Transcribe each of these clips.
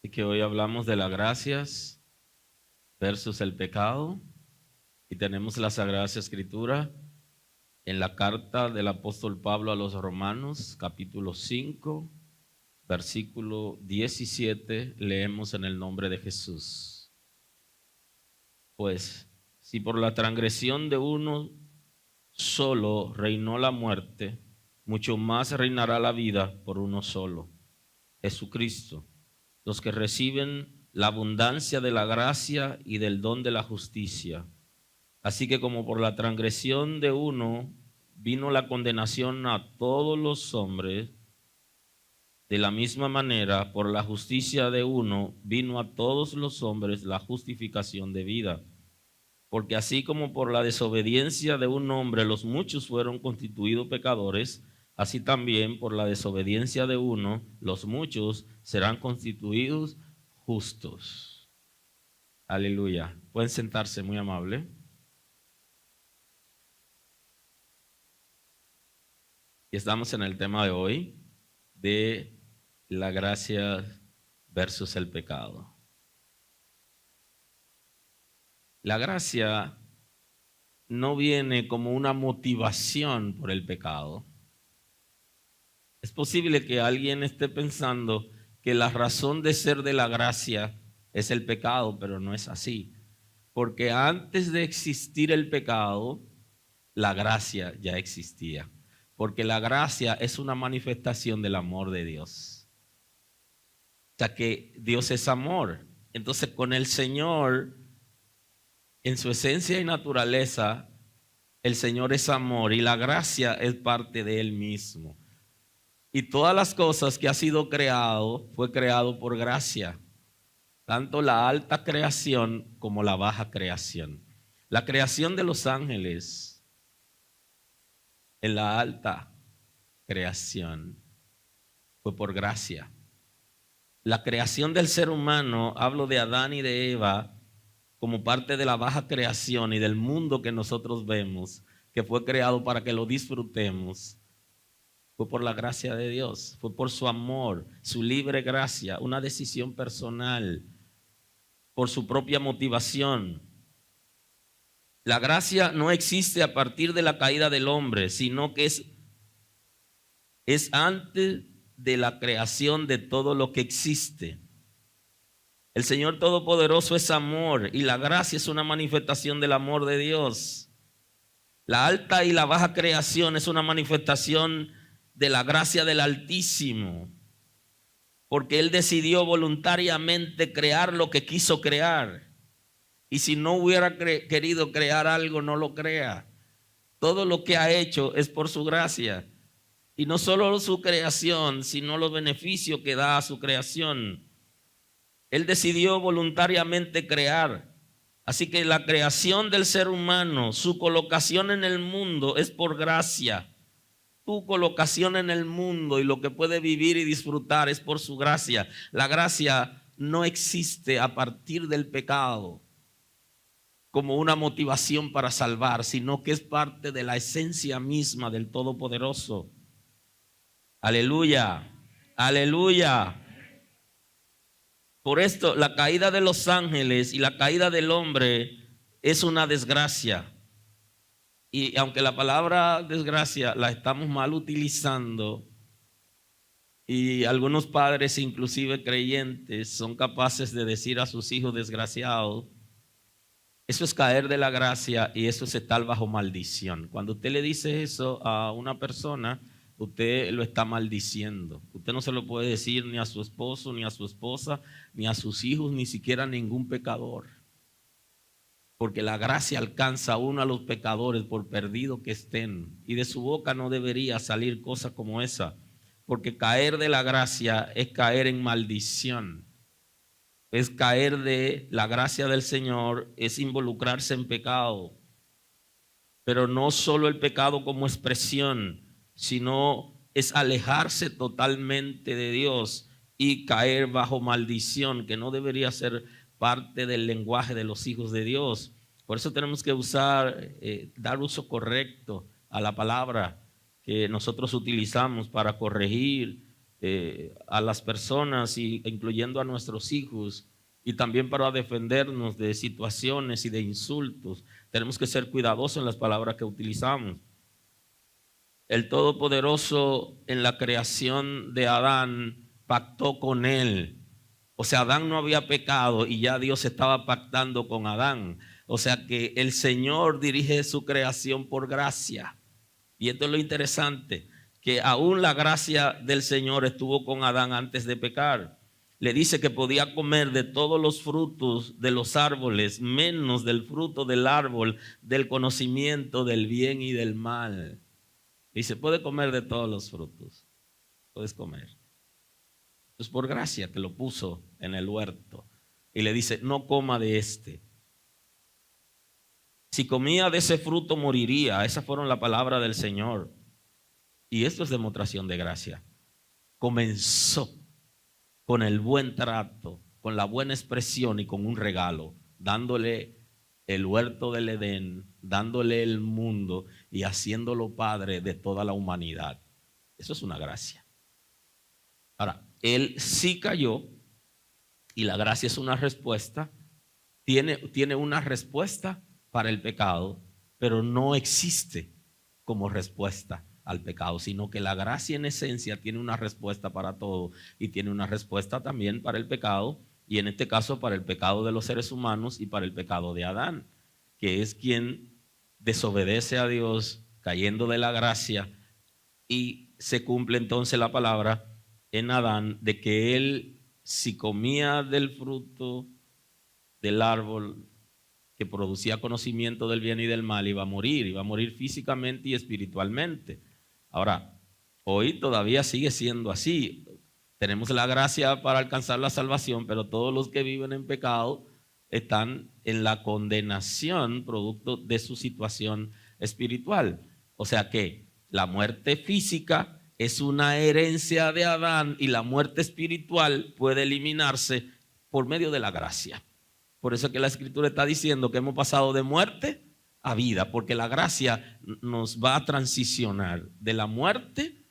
Así que hoy hablamos de las gracias versus el pecado y tenemos la Sagrada Escritura en la carta del apóstol Pablo a los Romanos, capítulo 5, versículo 17, leemos en el nombre de Jesús. Pues, si por la transgresión de uno solo reinó la muerte, mucho más reinará la vida por uno solo, Jesucristo. Los que reciben la abundancia de la gracia y del don de la justicia. Así que como por la transgresión de uno vino la condenación a todos los hombres, de la misma manera, por la justicia de uno vino a todos los hombres la justificación de vida. Porque así como por la desobediencia de un hombre los muchos fueron constituidos pecadores, así también por la desobediencia de uno los muchos serán constituidos justos. Aleluya. Pueden sentarse, muy amable. Y estamos en el tema de hoy de la gracia versus el pecado. La gracia no viene como una motivación por el pecado. Es posible que alguien esté pensando que la razón de ser de la gracia es el pecado, pero no es así. Porque antes de existir el pecado, la gracia ya existía. Porque la gracia es una manifestación del amor de Dios. O sea que Dios es amor. Entonces con el Señor, en su esencia y naturaleza, el Señor es amor y la gracia es parte de Él mismo. Y todas las cosas que ha sido creado, fue creado por gracia. Tanto la alta creación como la baja creación. La creación de los ángeles en la alta creación fue por gracia. La creación del ser humano, hablo de Adán y de Eva, como parte de la baja creación y del mundo que nosotros vemos, que fue creado para que lo disfrutemos, fue por la gracia de Dios, fue por su amor, su libre gracia, una decisión personal, por su propia motivación. La gracia no existe a partir de la caída del hombre, sino que es antes de la creación de todo lo que existe. El Señor Todopoderoso es amor y la gracia es una manifestación del amor de Dios. La alta y la baja creación es una manifestación de la gracia del Altísimo, porque Él decidió voluntariamente crear lo que quiso crear. Y si no hubiera querido crear algo, no lo crea. Todo lo que ha hecho es por su gracia. Y no solo su creación, sino los beneficios que da a su creación. Él decidió voluntariamente crear. Así que la creación del ser humano, su colocación en el mundo es por gracia. Tu colocación en el mundo y lo que puede vivir y disfrutar es por su gracia. La gracia no existe a partir del pecado como una motivación para salvar, sino que es parte de la esencia misma del Todopoderoso. Aleluya, aleluya. Por esto, la caída de los ángeles y la caída del hombre es una desgracia. Y aunque la palabra desgracia la estamos mal utilizando, y algunos padres, inclusive creyentes, son capaces de decir a sus hijos desgraciados, eso es caer de la gracia y eso es estar bajo maldición. Cuando usted le dice eso a una persona, usted lo está maldiciendo. Usted no se lo puede decir ni a su esposo, ni a su esposa, ni a sus hijos, ni siquiera a ningún pecador. Porque la gracia alcanza aún a los pecadores por perdido que estén. Y de su boca no debería salir cosa como esa. Porque caer de la gracia es caer en maldición. Es caer de la gracia del Señor, es involucrarse en pecado. Pero no solo el pecado como expresión, sino es alejarse totalmente de Dios y caer bajo maldición, que no debería ser parte del lenguaje de los hijos de Dios. Por eso tenemos que dar uso correcto a la palabra que nosotros utilizamos para corregir a las personas, incluyendo a nuestros hijos, y también para defendernos de situaciones y de insultos. Tenemos que ser cuidadosos en las palabras que utilizamos. El Todopoderoso en la creación de Adán pactó con él. O sea, Adán no había pecado y ya Dios estaba pactando con Adán. O sea que el Señor dirige su creación por gracia. Y esto es lo interesante, que aún la gracia del Señor estuvo con Adán antes de pecar. Le dice que podía comer de todos los frutos de los árboles, menos del fruto del árbol del conocimiento del bien y del mal. Dice, puede comer de todos los frutos, puedes comer. Es por gracia que lo puso en el huerto. Y le dice, no coma de este. Si comía de ese fruto moriría. Esas fueron las palabras del Señor. Y esto es demostración de gracia. Comenzó con el buen trato, con la buena expresión y con un regalo, dándole el huerto del Edén, dándole el mundo y haciéndolo padre de toda la humanidad. Eso es una gracia. Ahora, él sí cayó y la gracia es una respuesta. Tiene una respuesta para el pecado, pero no existe como respuesta al pecado, sino que la gracia en esencia tiene una respuesta para todo y tiene una respuesta también para el pecado, y en este caso para el pecado de los seres humanos y para el pecado de Adán, que es quien desobedece a Dios cayendo de la gracia, y se cumple entonces la palabra en Adán de que él, si comía del fruto del árbol que producía conocimiento del bien y del mal, iba a morir físicamente y espiritualmente. Ahora, hoy todavía sigue siendo así. Tenemos la gracia para alcanzar la salvación, pero todos los que viven en pecado están en la condenación producto de su situación espiritual. O sea que la muerte física es una herencia de Adán y la muerte espiritual puede eliminarse por medio de la gracia. Por eso que la Escritura está diciendo que hemos pasado de muerte a vida, porque la gracia nos va a transicionar de la muerte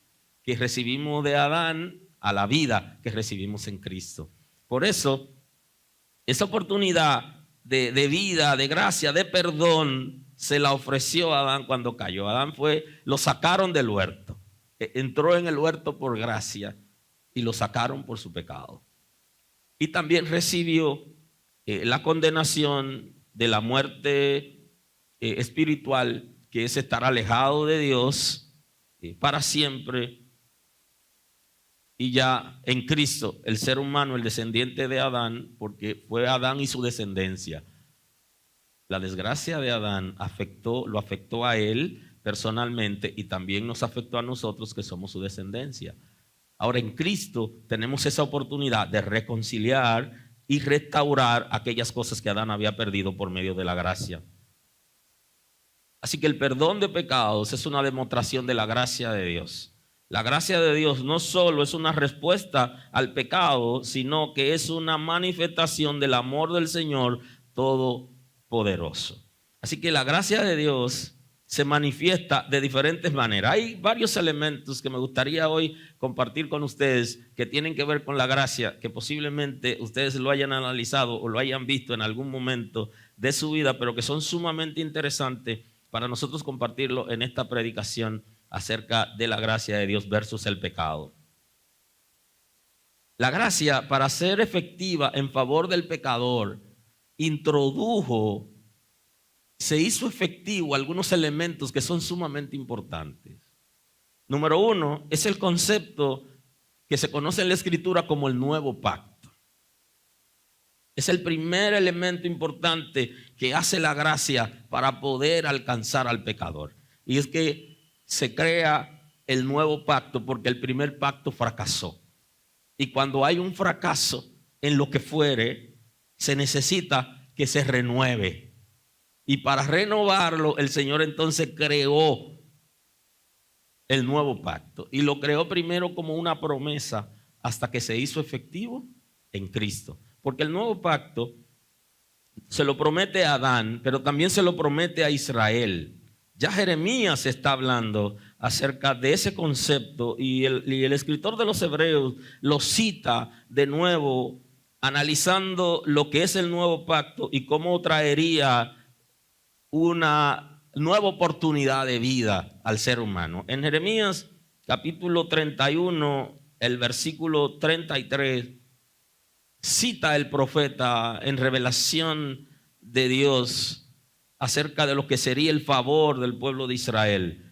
que recibimos de Adán a la vida que recibimos en Cristo. Por eso, esa oportunidad de vida, de gracia, de perdón, se la ofreció a Adán cuando cayó. Adán lo sacaron del huerto. Entró en el huerto por gracia y lo sacaron por su pecado. Y también recibió la condenación de la muerte espiritual, que es estar alejado de Dios para siempre. Y ya en Cristo, el ser humano, el descendiente de Adán, porque fue Adán y su descendencia. La desgracia de Adán lo afectó a él personalmente y también nos afectó a nosotros que somos su descendencia. Ahora en Cristo tenemos esa oportunidad de reconciliar y restaurar aquellas cosas que Adán había perdido por medio de la gracia. Así que el perdón de pecados es una demostración de la gracia de Dios. La gracia de Dios no solo es una respuesta al pecado, sino que es una manifestación del amor del Señor Todopoderoso. Así que la gracia de Dios se manifiesta de diferentes maneras. Hay varios elementos que me gustaría hoy compartir con ustedes que tienen que ver con la gracia, que posiblemente ustedes lo hayan analizado o lo hayan visto en algún momento de su vida, pero que son sumamente interesantes para nosotros compartirlo en esta predicación acerca de la gracia de Dios versus el pecado. La gracia, para ser efectiva en favor del pecador, se hizo efectivo algunos elementos que son sumamente importantes. Número uno, es el concepto que se conoce en la Escritura como el nuevo pacto. Es el primer elemento importante que hace la gracia para poder alcanzar al pecador. Y es que se crea el nuevo pacto porque el primer pacto fracasó. Y cuando hay un fracaso en lo que fuere, se necesita que se renueve. Y para renovarlo, el Señor entonces creó el nuevo pacto. Y lo creó primero como una promesa hasta que se hizo efectivo en Cristo. Porque el nuevo pacto se lo promete a Adán, pero también se lo promete a Israel. Ya Jeremías está hablando acerca de ese concepto y el escritor de los Hebreos lo cita de nuevo, analizando lo que es el nuevo pacto y cómo traería una nueva oportunidad de vida al ser humano. En Jeremías capítulo 31, el versículo 33, cita el profeta en revelación de Dios acerca de lo que sería el favor del pueblo de Israel.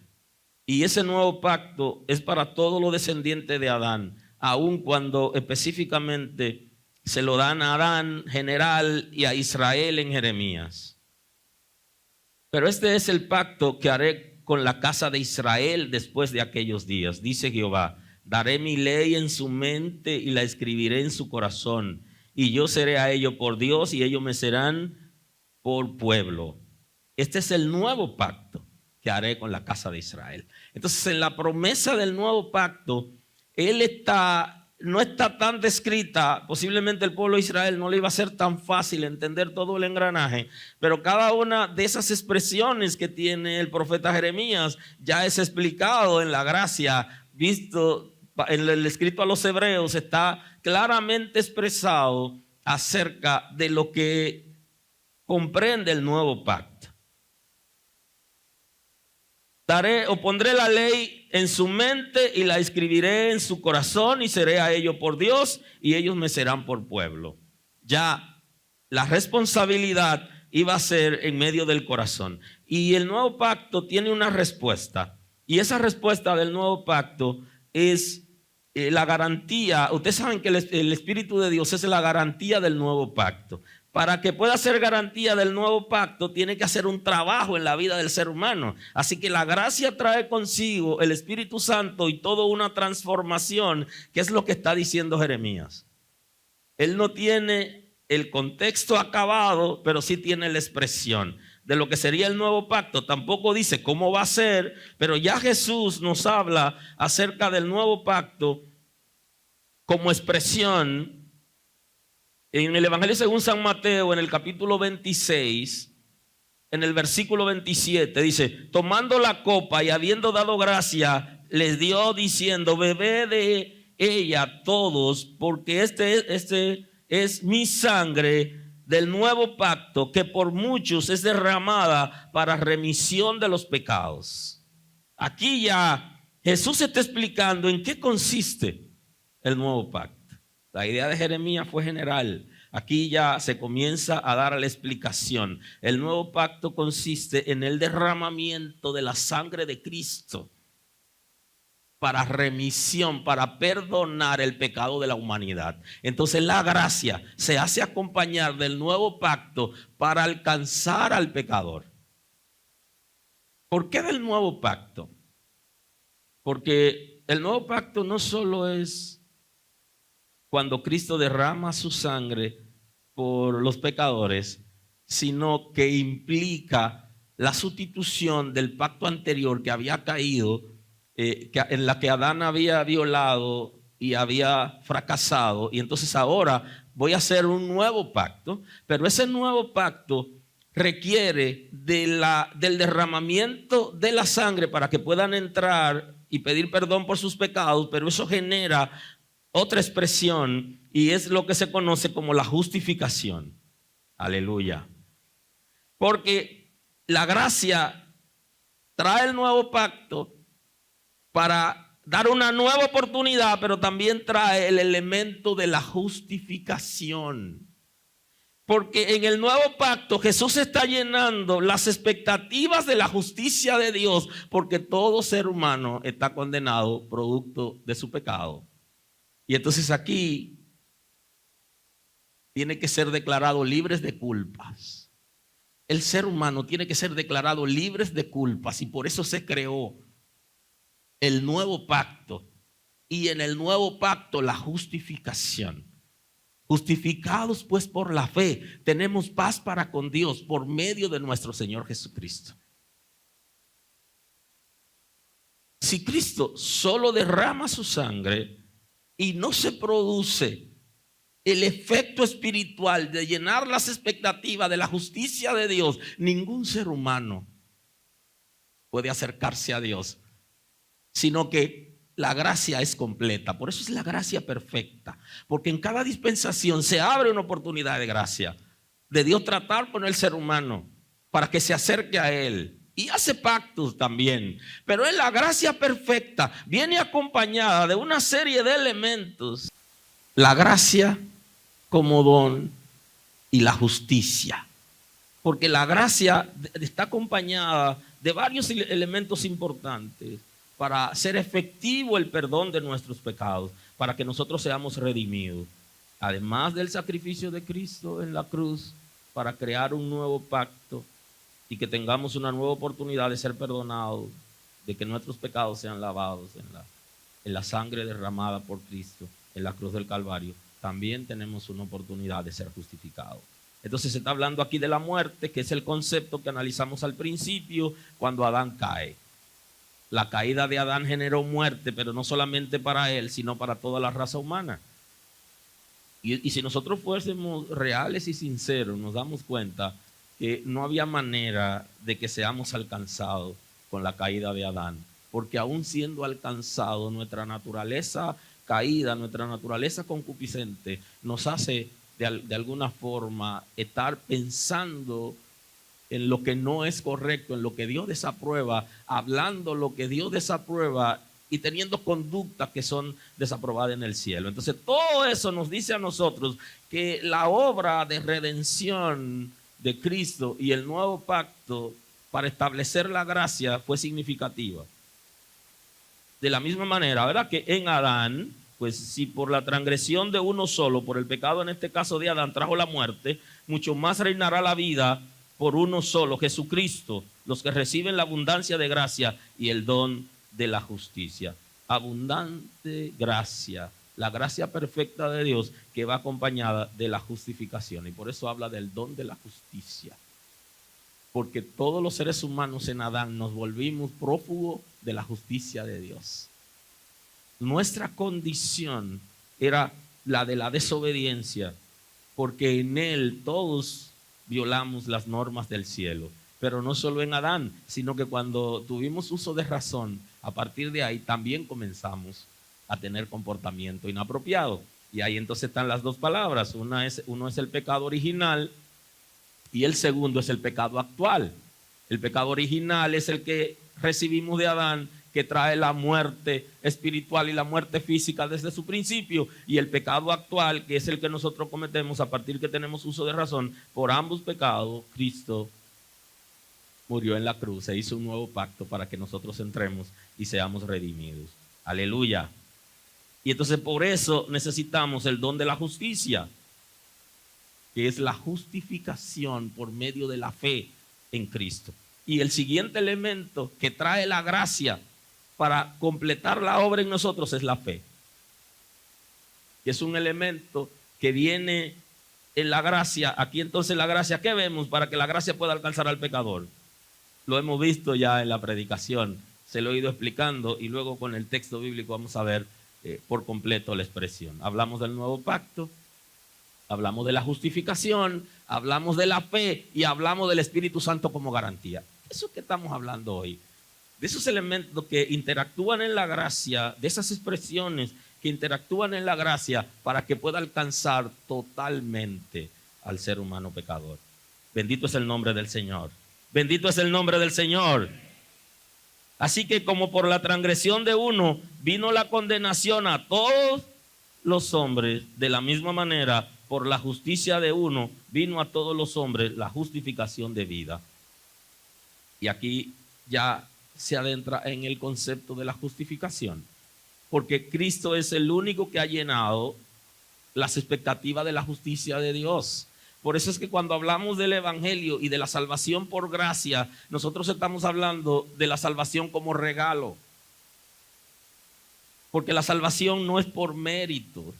Y ese nuevo pacto es para todos los descendientes de Adán, aun cuando específicamente se lo dan a Adán general y a Israel en Jeremías. Pero este es el pacto que haré con la casa de Israel después de aquellos días, dice Jehová. Daré mi ley en su mente y la escribiré en su corazón. Y yo seré a ellos por Dios y ellos me serán por pueblo. Este es el nuevo pacto que haré con la casa de Israel. Entonces, en la promesa del nuevo pacto, no está tan descrita. Posiblemente el pueblo de Israel no le iba a ser tan fácil entender todo el engranaje, pero cada una de esas expresiones que tiene el profeta Jeremías ya es explicado en la gracia, visto en el escrito a los Hebreos, está claramente expresado acerca de lo que comprende el nuevo pacto. Pondré la ley en su mente y la escribiré en su corazón y seré a ellos por Dios y ellos me serán por pueblo. Ya la responsabilidad iba a ser en medio del corazón. Y el nuevo pacto tiene una respuesta. Y esa respuesta del nuevo pacto es la garantía. Ustedes saben que el Espíritu de Dios es la garantía del nuevo pacto. Para que pueda ser garantía del nuevo pacto, tiene que hacer un trabajo en la vida del ser humano. Así que la gracia trae consigo el Espíritu Santo y toda una transformación, que es lo que está diciendo Jeremías. Él no tiene el contexto acabado, pero sí tiene la expresión de lo que sería el nuevo pacto. Tampoco dice cómo va a ser, pero ya Jesús nos habla acerca del nuevo pacto como expresión. En el Evangelio según San Mateo, en el capítulo 26, en el versículo 27, dice: tomando la copa y habiendo dado gracia, les dio diciendo: bebed de ella todos, porque este es mi sangre del nuevo pacto, que por muchos es derramada para remisión de los pecados. Aquí ya Jesús está explicando en qué consiste el nuevo pacto. La idea de Jeremías fue general. Aquí ya se comienza a dar la explicación. El nuevo pacto consiste en el derramamiento de la sangre de Cristo para remisión, para perdonar el pecado de la humanidad. Entonces la gracia se hace acompañar del nuevo pacto para alcanzar al pecador. ¿Por qué del nuevo pacto? Porque el nuevo pacto no solo es cuando Cristo derrama su sangre por los pecadores, sino que implica la sustitución del pacto anterior que había caído, en la que Adán había violado y había fracasado. Y entonces ahora voy a hacer un nuevo pacto, pero ese nuevo pacto requiere del derramamiento de la sangre para que puedan entrar y pedir perdón por sus pecados, pero eso genera otra expresión y es lo que se conoce como la justificación. Aleluya. Porque la gracia trae el nuevo pacto para dar una nueva oportunidad, pero también trae el elemento de la justificación. Porque en el nuevo pacto Jesús está llenando las expectativas de la justicia de Dios, porque todo ser humano está condenado producto de su pecado. Y entonces aquí tiene que ser declarado libres de culpas. El ser humano tiene que ser declarado libres de culpas y por eso se creó el nuevo pacto. Y en el nuevo pacto la justificación. Justificados pues por la fe, tenemos paz para con Dios por medio de nuestro Señor Jesucristo. Si Cristo solo derrama su sangre y no se produce el efecto espiritual de llenar las expectativas de la justicia de Dios, ningún ser humano puede acercarse a Dios sino que la gracia es completa. Por eso es la gracia perfecta, porque en cada dispensación se abre una oportunidad de gracia, de Dios tratar con el ser humano para que se acerque a Él. Y hace pactos también. Pero en la gracia perfecta viene acompañada de una serie de elementos. La gracia como don y la justicia. Porque la gracia está acompañada de varios elementos importantes para hacer efectivo el perdón de nuestros pecados, para que nosotros seamos redimidos. Además del sacrificio de Cristo en la cruz, para crear un nuevo pacto y que tengamos una nueva oportunidad de ser perdonados, de que nuestros pecados sean lavados en la sangre derramada por Cristo en la cruz del Calvario, también tenemos una oportunidad de ser justificados. Entonces se está hablando aquí de la muerte, que es el concepto que analizamos al principio cuando Adán cae. La caída de Adán generó muerte, pero no solamente para él, sino para toda la raza humana. Y si nosotros fuésemos reales y sinceros, nos damos cuenta que no había manera de que seamos alcanzados con la caída de Adán, porque aún siendo alcanzados, nuestra naturaleza caída, nuestra naturaleza concupiscente, nos hace de alguna forma estar pensando en lo que no es correcto, en lo que Dios desaprueba, hablando lo que Dios desaprueba y teniendo conductas que son desaprobadas en el cielo. Entonces todo eso nos dice a nosotros que la obra de redención de Cristo y el nuevo pacto para establecer la gracia fue significativa. De la misma manera, ¿verdad? Que en Adán, pues si por la transgresión de uno solo, por el pecado en este caso de Adán, trajo la muerte, mucho más reinará la vida por uno solo, Jesucristo, los que reciben la abundancia de gracia y el don de la justicia. Abundante gracia, la gracia perfecta de Dios que va acompañada de la justificación. Y por eso habla del don de la justicia. Porque todos los seres humanos en Adán nos volvimos prófugos de la justicia de Dios. Nuestra condición era la de la desobediencia, porque en él todos violamos las normas del cielo. Pero no solo en Adán, sino que cuando tuvimos uso de razón, a partir de ahí también comenzamos a tener comportamiento inapropiado. Y ahí entonces están las dos palabras. Uno es el pecado original y el segundo es el pecado actual. El pecado original es el que recibimos de Adán, que trae la muerte espiritual y la muerte física desde su principio, y el pecado actual, que es el que nosotros cometemos a partir que tenemos uso de razón. Por ambos pecados, Cristo murió en la cruz, se hizo un nuevo pacto para que nosotros entremos y seamos redimidos. Aleluya. Y entonces por eso necesitamos el don de la justicia, que es la justificación por medio de la fe en Cristo. Y el siguiente elemento que trae la gracia para completar la obra en nosotros es la fe, que es un elemento que viene en la gracia. Aquí entonces la gracia, ¿qué vemos para que la gracia pueda alcanzar al pecador? Lo hemos visto ya en la predicación, se lo he ido explicando, y luego con el texto bíblico vamos a ver por completo la expresión. Hablamos del nuevo pacto, hablamos de la justificación, hablamos de la fe y hablamos del Espíritu Santo como garantía. Eso que estamos hablando hoy, de esos elementos que interactúan en la gracia, de esas expresiones que interactúan en la gracia para que pueda alcanzar totalmente al ser humano pecador. Bendito es el nombre del Señor. Bendito es el nombre del Señor. Así que como por la transgresión de uno vino la condenación a todos los hombres, de la misma manera por la justicia de uno vino a todos los hombres la justificación de vida. Y aquí ya se adentra en el concepto de la justificación, porque Cristo es el único que ha llenado las expectativas de la justicia de Dios. Por eso es que cuando hablamos del evangelio y de la salvación por gracia, nosotros estamos hablando de la salvación como regalo, porque la salvación no es por mérito.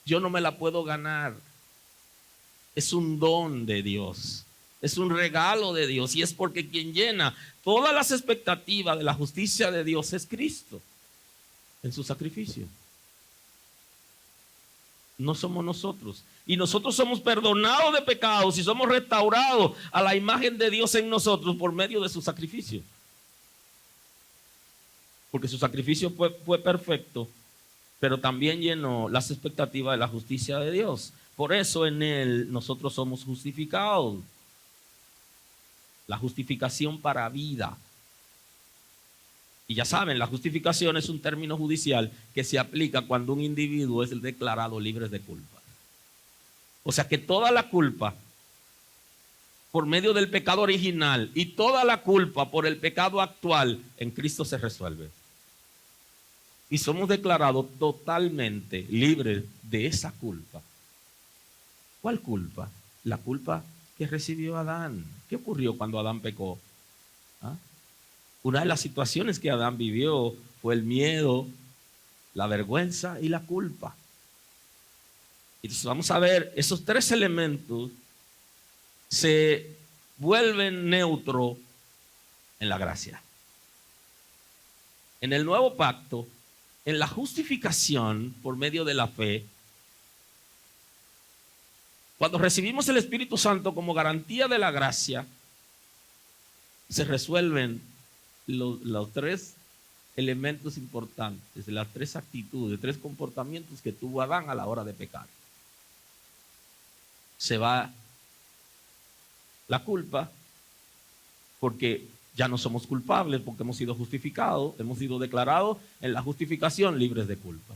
Yo no me la puedo ganar. Es un don de Dios. Es un regalo de Dios, y es porque quien llena todas las expectativas de la justicia de Dios es Cristo en su sacrificio. No somos nosotros. Y nosotros somos perdonados de pecados y somos restaurados a la imagen de Dios en nosotros por medio de su sacrificio. porque su sacrificio fue perfecto, pero también llenó las expectativas de la justicia de Dios. Por eso en Él nosotros somos justificados. La justificación para vida. Y ya saben, la justificación es un término judicial que se aplica cuando un individuo es declarado libre de culpa. O sea que toda la culpa por medio del pecado original y toda la culpa por el pecado actual en Cristo se resuelve. Y somos declarados totalmente libres de esa culpa. ¿Cuál culpa? La culpa que recibió Adán. ¿Qué ocurrió cuando Adán pecó? ¿Ah? Una de las situaciones que Adán vivió fue el miedo, la vergüenza y la culpa. Entonces vamos a ver, esos tres elementos se vuelven neutros en la gracia. En el nuevo pacto, en la justificación por medio de la fe, cuando recibimos el Espíritu Santo como garantía de la gracia, se resuelven los tres elementos importantes, las tres actitudes, tres comportamientos que tuvo Adán a la hora de pecar. Se va la culpa, porque ya no somos culpables, porque hemos sido justificados, hemos sido declarados en la justificación libres de culpa.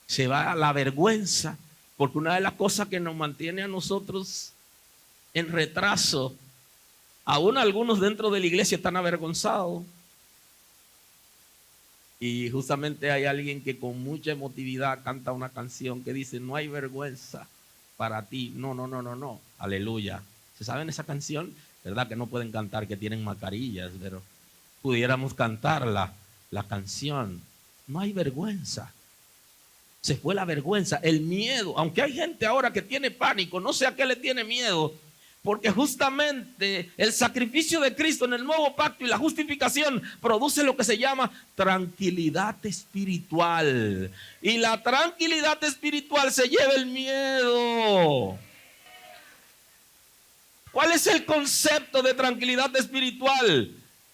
Se va la vergüenza, porque una de las cosas que nos mantiene a nosotros en retraso, aún algunos dentro de la iglesia están avergonzados. Y justamente hay alguien que con mucha emotividad canta una canción que dice: no hay vergüenza para ti. No. Aleluya. ¿Se saben esa canción? ¿Verdad que no pueden cantar, que tienen mascarillas? Pero pudiéramos cantar la canción. No hay vergüenza. Se fue la vergüenza, el miedo. Aunque hay gente ahora que tiene pánico, no sé a qué le tiene miedo. Porque justamente el sacrificio de Cristo en el nuevo pacto y la justificación produce lo que se llama tranquilidad espiritual. Y la tranquilidad espiritual se lleva el miedo. ¿Cuál es el concepto de tranquilidad espiritual?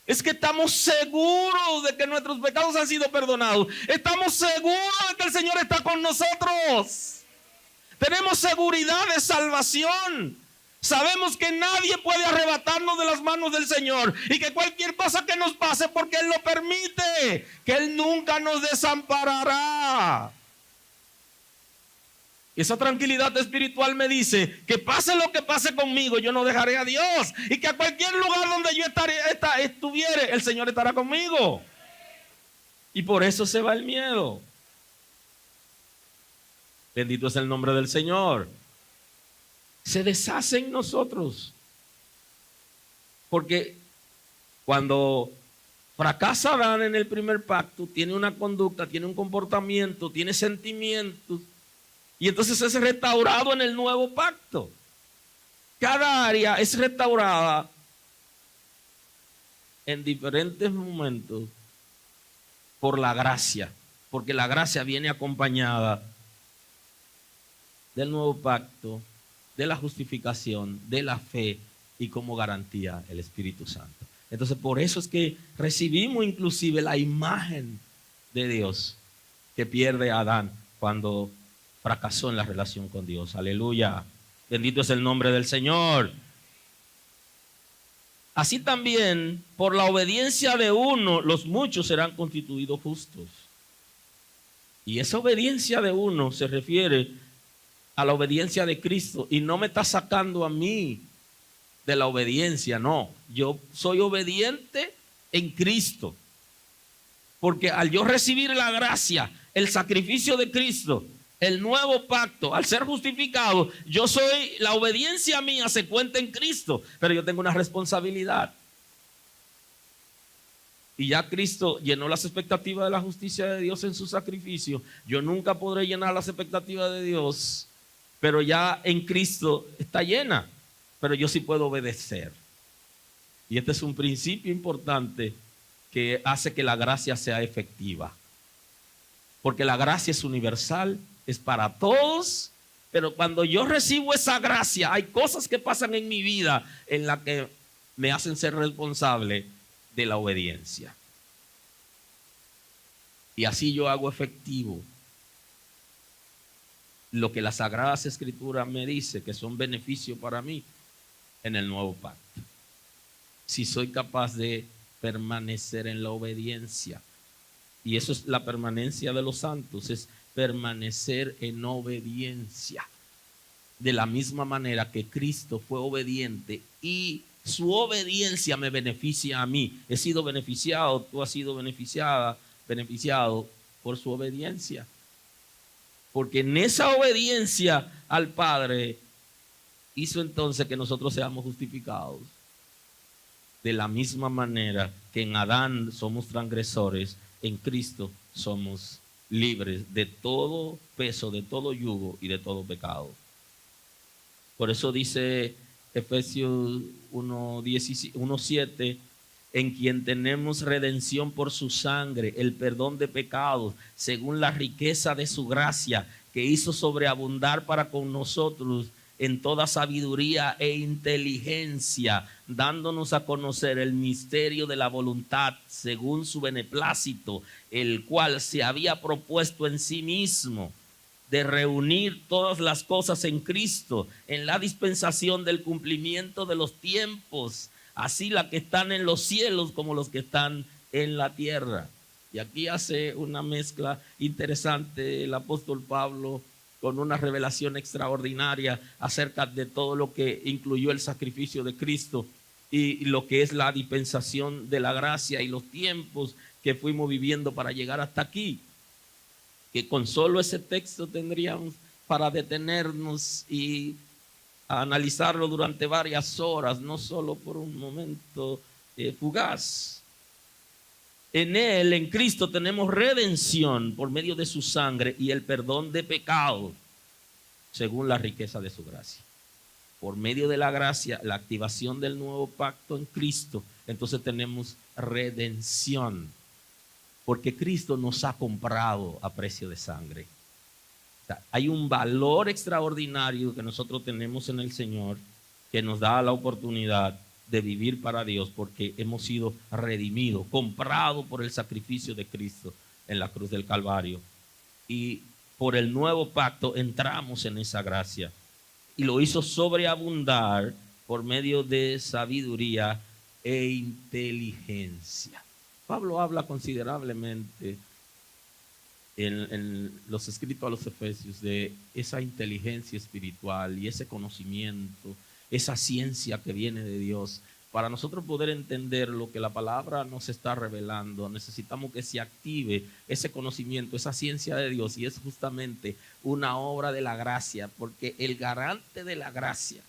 Es que estamos seguros de que nuestros pecados han sido perdonados. Estamos seguros de que el Señor está con nosotros. Tenemos seguridad de salvación. Sabemos que nadie puede arrebatarnos de las manos del Señor y que cualquier cosa que nos pase, porque Él lo permite, que Él nunca nos desamparará. Esa tranquilidad espiritual me dice que pase lo que pase conmigo, yo no dejaré a Dios, y que a cualquier lugar donde yo estuviere, el Señor estará conmigo. Y por eso se va el miedo. Bendito es el nombre del Señor. Se deshace en nosotros. Porque cuando fracasa Adán en el primer pacto, tiene una conducta, tiene un comportamiento, tiene sentimientos, y entonces es restaurado en el nuevo pacto. Cada área es restaurada en diferentes momentos por la gracia, porque la gracia viene acompañada del nuevo pacto, de la justificación, de la fe y como garantía el Espíritu Santo. Entonces por eso es que recibimos inclusive la imagen de Dios que pierde Adán cuando fracasó en la relación con Dios. Aleluya. Bendito es el nombre del Señor. Así también, por la obediencia de uno, los muchos serán constituidos justos. Y esa obediencia de uno se refiere a la obediencia de Cristo, y no me está sacando a mí de la obediencia, no. Yo soy obediente en Cristo, porque al yo recibir la gracia, el sacrificio de Cristo, el nuevo pacto, al ser justificado, la obediencia mía se cuenta en Cristo, pero yo tengo una responsabilidad. Y ya Cristo llenó las expectativas de la justicia de Dios en su sacrificio. Yo nunca podré llenar las expectativas de Dios, pero ya en Cristo está llena, pero yo sí puedo obedecer. Y este es un principio importante que hace que la gracia sea efectiva. Porque la gracia es universal, es para todos, pero cuando yo recibo esa gracia, hay cosas que pasan en mi vida en las que me hacen ser responsable de la obediencia. Y así yo hago efectivo lo que las Sagradas Escrituras me dice que son beneficios para mí en el nuevo pacto. Si soy capaz de permanecer en la obediencia. Y eso es la permanencia de los santos, es permanecer en obediencia. De la misma manera que Cristo fue obediente y su obediencia me beneficia a mí. He sido beneficiado, tú has sido beneficiado por su obediencia. Porque en esa obediencia al Padre hizo entonces que nosotros seamos justificados. De la misma manera que en Adán somos transgresores, en Cristo somos libres de todo peso, de todo yugo y de todo pecado. Por eso dice Efesios 1:7, en quien tenemos redención por su sangre, el perdón de pecados, según la riqueza de su gracia, que hizo sobreabundar para con nosotros en toda sabiduría e inteligencia, dándonos a conocer el misterio de la voluntad según su beneplácito, el cual se había propuesto en sí mismo de reunir todas las cosas en Cristo, en la dispensación del cumplimiento de los tiempos, así las que están en los cielos como los que están en la tierra. Y aquí hace una mezcla interesante el apóstol Pablo con una revelación extraordinaria acerca de todo lo que incluyó el sacrificio de Cristo y lo que es la dispensación de la gracia y los tiempos que fuimos viviendo para llegar hasta aquí. Que con solo ese texto tendríamos para detenernos y analizarlo durante varias horas, no solo por un momento fugaz. En Él, en Cristo, tenemos redención por medio de su sangre y el perdón de pecados, según la riqueza de su gracia. Por medio de la gracia, la activación del nuevo pacto en Cristo, entonces tenemos redención, porque Cristo nos ha comprado a precio de sangre. O sea, hay un valor extraordinario que nosotros tenemos en el Señor que nos da la oportunidad de vivir para Dios porque hemos sido redimidos, comprados por el sacrificio de Cristo en la cruz del Calvario. Y por el nuevo pacto entramos en esa gracia. Y lo hizo sobreabundar por medio de sabiduría e inteligencia. Pablo habla considerablemente en los escritos a los Efesios de esa inteligencia espiritual y ese conocimiento, esa ciencia que viene de Dios. Para nosotros poder entender lo que la palabra nos está revelando, necesitamos que se active ese conocimiento, esa ciencia de Dios, y es justamente una obra de la gracia, porque el garante de la gracia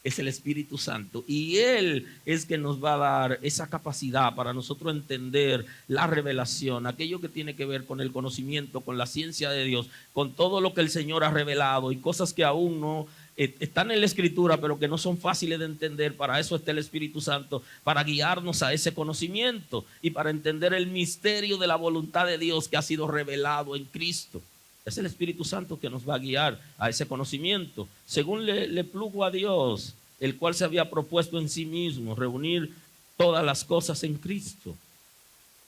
es el Espíritu Santo, y Él es que nos va a dar esa capacidad para nosotros entender la revelación, aquello que tiene que ver con el conocimiento, con la ciencia de Dios, con todo lo que el Señor ha revelado y cosas que aún no están en la Escritura, pero que no son fáciles de entender. Para eso está el Espíritu Santo, para guiarnos a ese conocimiento y para entender el misterio de la voluntad de Dios que ha sido revelado en Cristo. Es el Espíritu Santo que nos va a guiar a ese conocimiento, según le plugo a Dios, el cual se había propuesto en sí mismo, reunir todas las cosas en Cristo.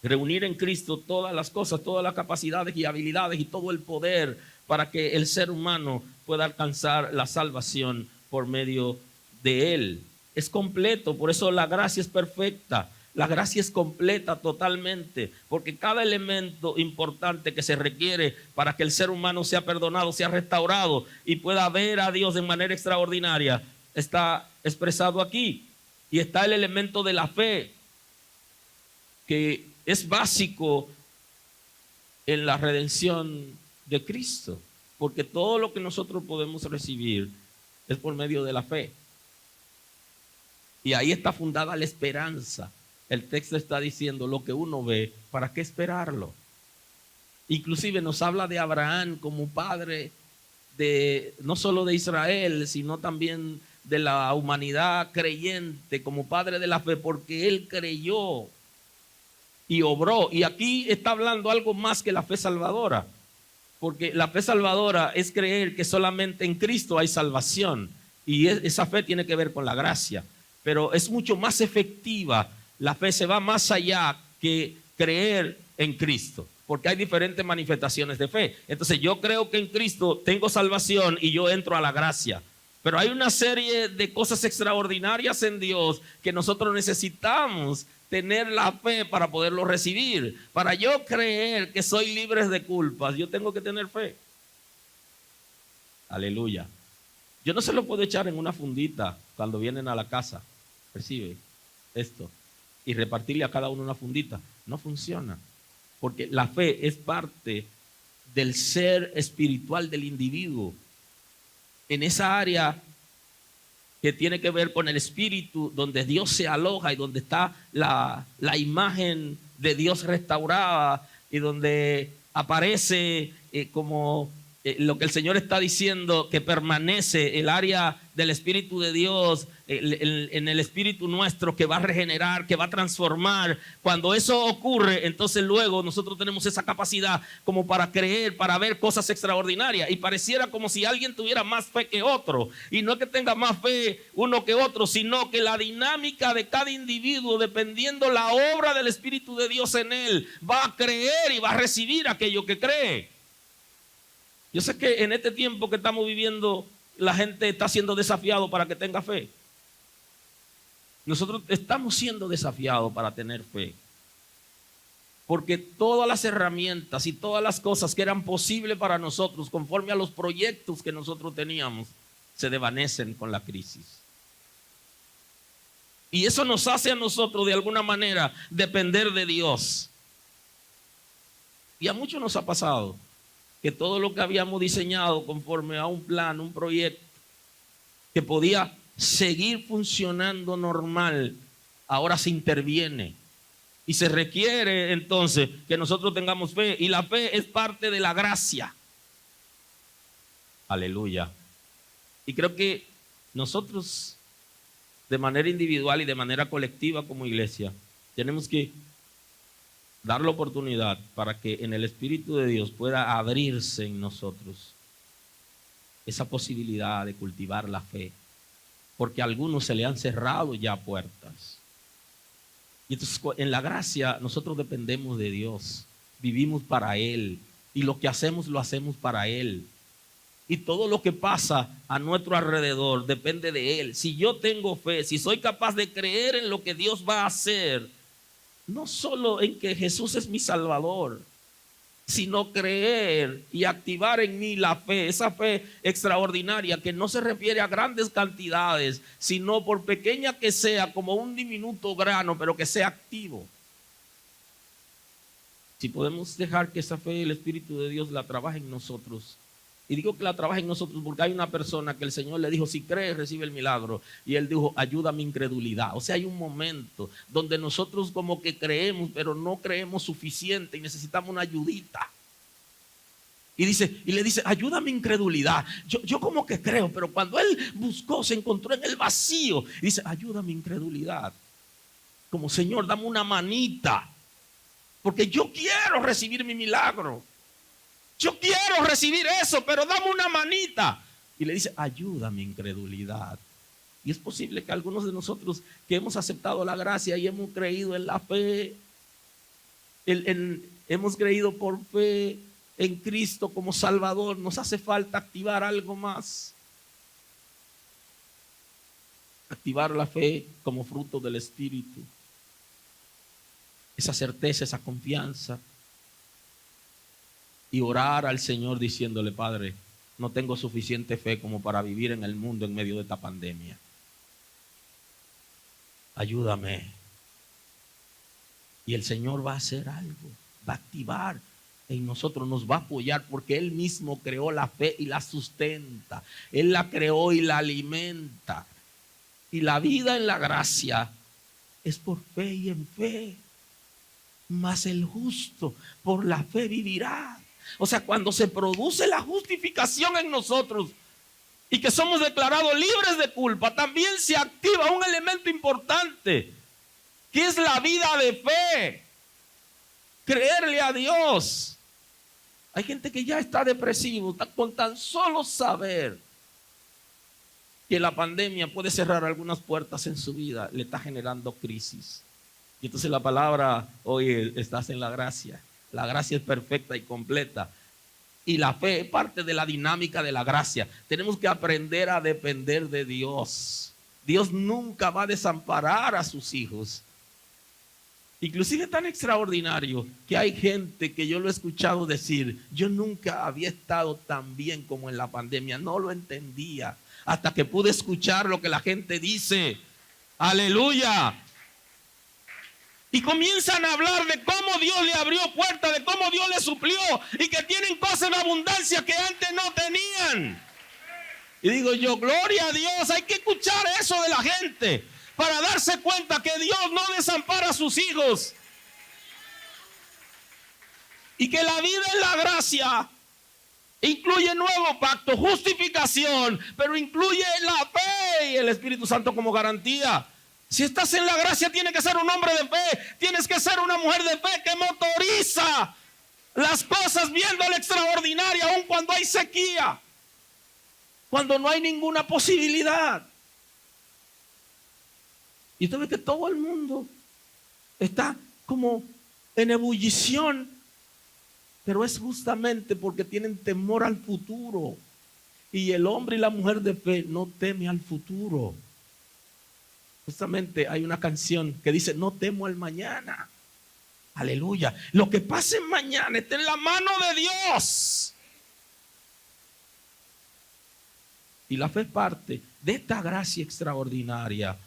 Reunir en Cristo todas las cosas, todas las capacidades y habilidades y todo el poder para que el ser humano pueda alcanzar la salvación por medio de Él. Es completo, por eso la gracia es perfecta. La gracia es completa totalmente, porque cada elemento importante que se requiere para que el ser humano sea perdonado, sea restaurado y pueda ver a Dios de manera extraordinaria, está expresado aquí. Y está el elemento de la fe, que es básico en la redención de Cristo, porque todo lo que nosotros podemos recibir es por medio de la fe. Y ahí está fundada la esperanza. El texto está diciendo lo que uno ve, ¿para qué esperarlo? Inclusive nos habla de Abraham como padre de no solo de Israel, sino también de la humanidad creyente, como padre de la fe, porque él creyó y obró. Y aquí está hablando algo más que la fe salvadora, porque la fe salvadora es creer que solamente en Cristo hay salvación, y esa fe tiene que ver con la gracia, pero es mucho más efectiva. La fe se va más allá que creer en Cristo, porque hay diferentes manifestaciones de fe. Entonces yo creo que en Cristo tengo salvación y yo entro a la gracia. Pero hay una serie de cosas extraordinarias en Dios que nosotros necesitamos tener la fe para poderlo recibir. Para yo creer que soy libre de culpas, yo tengo que tener fe. Aleluya. Yo no se lo puedo echar en una fundita cuando vienen a la casa. Recibe esto y repartirle a cada uno una fundita. No funciona. Porque la fe es parte del ser espiritual del individuo. En esa área que tiene que ver con el espíritu, donde Dios se aloja y donde está la imagen de Dios restaurada y donde aparece como lo que el Señor está diciendo, que permanece el área del Espíritu de Dios en el espíritu nuestro, que va a regenerar, que va a transformar. Cuando eso ocurre, entonces luego nosotros tenemos esa capacidad como para creer, para ver cosas extraordinarias, y pareciera como si alguien tuviera más fe que otro, y no es que tenga más fe uno que otro, sino que la dinámica de cada individuo, dependiendo la obra del Espíritu de Dios en él, va a creer y va a recibir aquello que cree. Yo sé que en este tiempo que estamos viviendo, la gente está siendo desafiado para que tenga fe. Nosotros estamos siendo desafiados para tener fe. Porque todas las herramientas y todas las cosas que eran posibles para nosotros, conforme a los proyectos que nosotros teníamos, se desvanecen con la crisis. Y eso nos hace a nosotros, de alguna manera, depender de Dios. Y a muchos nos ha pasado que todo lo que habíamos diseñado conforme a un plan, un proyecto, que podía seguir funcionando normal, ahora se interviene. Y se requiere entonces que nosotros tengamos fe. Y la fe es parte de la gracia. Aleluya. Y creo que nosotros, de manera individual y de manera colectiva como iglesia, tenemos que dar la oportunidad para que en el Espíritu de Dios pueda abrirse en nosotros esa posibilidad de cultivar la fe, porque a algunos se le han cerrado ya puertas. Y entonces en la gracia nosotros dependemos de Dios, vivimos para Él, y lo que hacemos lo hacemos para Él. Y todo lo que pasa a nuestro alrededor depende de Él. Si yo tengo fe, si soy capaz de creer en lo que Dios va a hacer, no solo en que Jesús es mi Salvador, sino creer y activar en mí la fe, esa fe extraordinaria que no se refiere a grandes cantidades, sino por pequeña que sea, como un diminuto grano, pero que sea activo. Si podemos dejar que esa fe, el Espíritu de Dios la trabaje en nosotros. Y digo que la trabaje en nosotros porque hay una persona que el Señor le dijo, si crees, recibe el milagro. Y él dijo, ayuda mi incredulidad. O sea, hay un momento donde nosotros como que creemos, pero no creemos suficiente y necesitamos una ayudita. Y le dice, ayuda mi incredulidad. Yo como que creo, pero cuando él buscó, se encontró en el vacío. Y dice, ayuda mi incredulidad. Como, Señor, dame una manita, porque yo quiero recibir mi milagro. Yo quiero recibir eso, pero dame una manita. Y le dice, ayuda mi incredulidad. Y es posible que algunos de nosotros que hemos aceptado la gracia y hemos creído en la fe, hemos creído por fe en Cristo como Salvador, nos hace falta activar algo más. Activar la fe como fruto del Espíritu. Esa certeza, esa confianza. Y orar al Señor diciéndole, Padre, no tengo suficiente fe como para vivir en el mundo en medio de esta pandemia. Ayúdame. Y el Señor va a hacer algo, va a activar en nosotros, nos va a apoyar porque Él mismo creó la fe y la sustenta. Él la creó y la alimenta. Y la vida en la gracia es por fe y en fe. Mas el justo por la fe vivirá. O sea, cuando se produce la justificación en nosotros y que somos declarados libres de culpa, también se activa un elemento importante, que es la vida de fe. Creerle a Dios. Hay gente que ya está depresivo con tan solo saber que la pandemia puede cerrar algunas puertas en su vida, le está generando crisis. Y entonces la palabra, hoy estás en la gracia. La gracia es perfecta y completa. Y la fe es parte de la dinámica de la gracia. Tenemos que aprender a depender de Dios. Dios nunca va a desamparar a sus hijos. Inclusive es tan extraordinario que hay gente que yo lo he escuchado decir: yo nunca había estado tan bien como en la pandemia. No lo entendía hasta que pude escuchar lo que la gente dice. Aleluya. Y comienzan a hablar de cómo Dios le abrió puertas, de cómo Dios le suplió y que tienen cosas en abundancia que antes no tenían. Y digo yo, gloria a Dios, hay que escuchar eso de la gente para darse cuenta que Dios no desampara a sus hijos. Y que la vida en la gracia incluye nuevo pacto, justificación, pero incluye la fe y el Espíritu Santo como garantía. Si estás en la gracia, tienes que ser un hombre de fe, tienes que ser una mujer de fe que motoriza las cosas viendo la extraordinaria, aun cuando hay sequía, cuando no hay ninguna posibilidad. Y usted ve que todo el mundo está como en ebullición, pero es justamente porque tienen temor al futuro. Y el hombre y la mujer de fe no teme al futuro. Justamente hay una canción que dice: no temo al mañana. Aleluya. Lo que pase mañana está en la mano de Dios. Y la fe es parte de esta gracia extraordinaria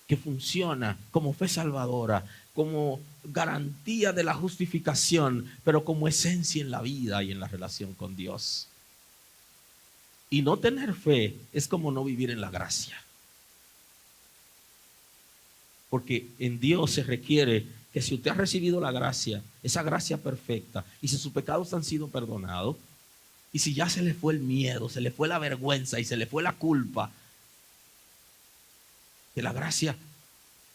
que funciona como fe salvadora, como garantía de la justificación, pero como esencia en la vida y en la relación con Dios. Y no tener fe es como no vivir en la gracia. Porque en Dios se requiere que si usted ha recibido la gracia, esa gracia perfecta, y si sus pecados han sido perdonados, y si ya se le fue el miedo, se le fue la vergüenza y se le fue la culpa, que la gracia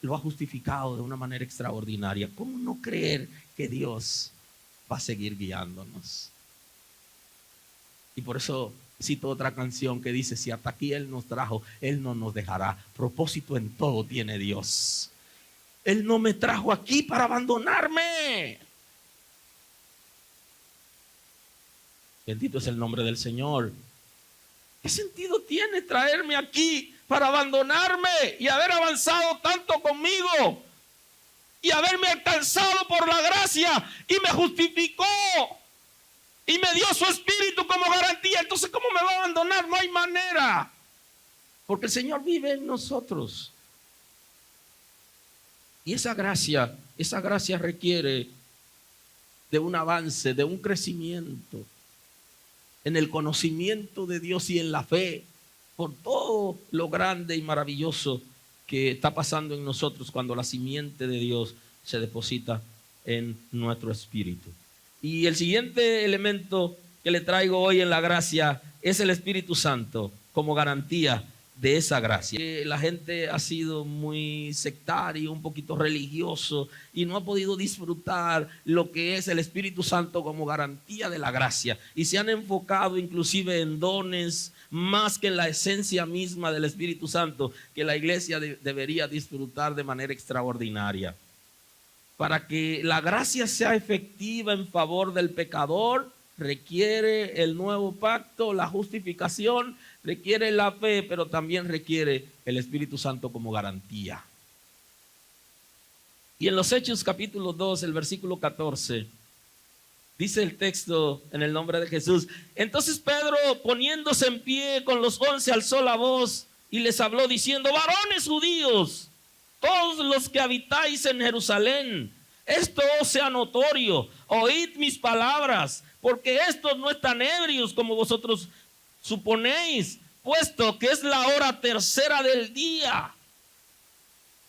lo ha justificado de una manera extraordinaria. ¿Cómo no creer que Dios va a seguir guiándonos? Y por eso cito otra canción que dice: si hasta aquí Él nos trajo, Él no nos dejará. Propósito en todo tiene Dios. Él no me trajo aquí para abandonarme. Bendito es el nombre del Señor. ¿Qué sentido tiene traerme aquí para abandonarme y haber avanzado tanto conmigo y haberme alcanzado por la gracia y me justificó y me dio su Espíritu como garantía? Entonces, ¿cómo me va a abandonar? No hay manera, porque el Señor vive en nosotros. Y esa gracia requiere de un avance, de un crecimiento en el conocimiento de Dios y en la fe, por todo lo grande y maravilloso que está pasando en nosotros cuando la simiente de Dios se deposita en nuestro espíritu. Y el siguiente elemento que le traigo hoy en la gracia es el Espíritu Santo como garantía de esa gracia. La gente ha sido muy sectario, un poquito religioso, y no ha podido disfrutar lo que es el Espíritu Santo como garantía de la gracia, y se han enfocado inclusive en dones más que en la esencia misma del Espíritu Santo, que la iglesia debería disfrutar de manera extraordinaria. Para que la gracia sea efectiva en favor del pecador, requiere el nuevo pacto, la justificación, requiere la fe, pero también requiere el Espíritu Santo como garantía. Y en los Hechos capítulo 2, el versículo 14, dice el texto en el nombre de Jesús: entonces Pedro, poniéndose en pie con los 11, alzó la voz y les habló diciendo: varones judíos, todos los que habitáis en Jerusalén, esto os sea notorio, oíd mis palabras, porque estos no están ebrios como vosotros suponéis, puesto que es la hora tercera del día.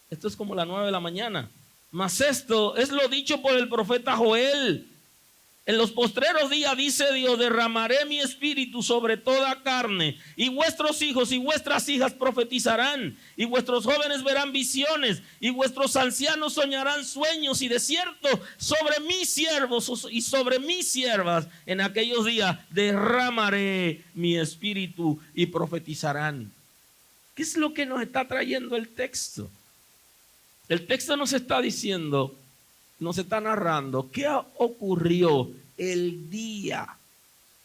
Esto es como las 9 de la mañana. Mas esto es lo dicho por el profeta Joel: en los postreros días, dice Dios, derramaré mi espíritu sobre toda carne, y vuestros hijos y vuestras hijas profetizarán, y vuestros jóvenes verán visiones, y vuestros ancianos soñarán sueños, y de cierto sobre mis siervos y sobre mis siervas en aquellos días derramaré mi espíritu y profetizarán. ¿Qué es lo que nos está trayendo el texto? El texto nos está diciendo: nos está narrando qué ocurrió el día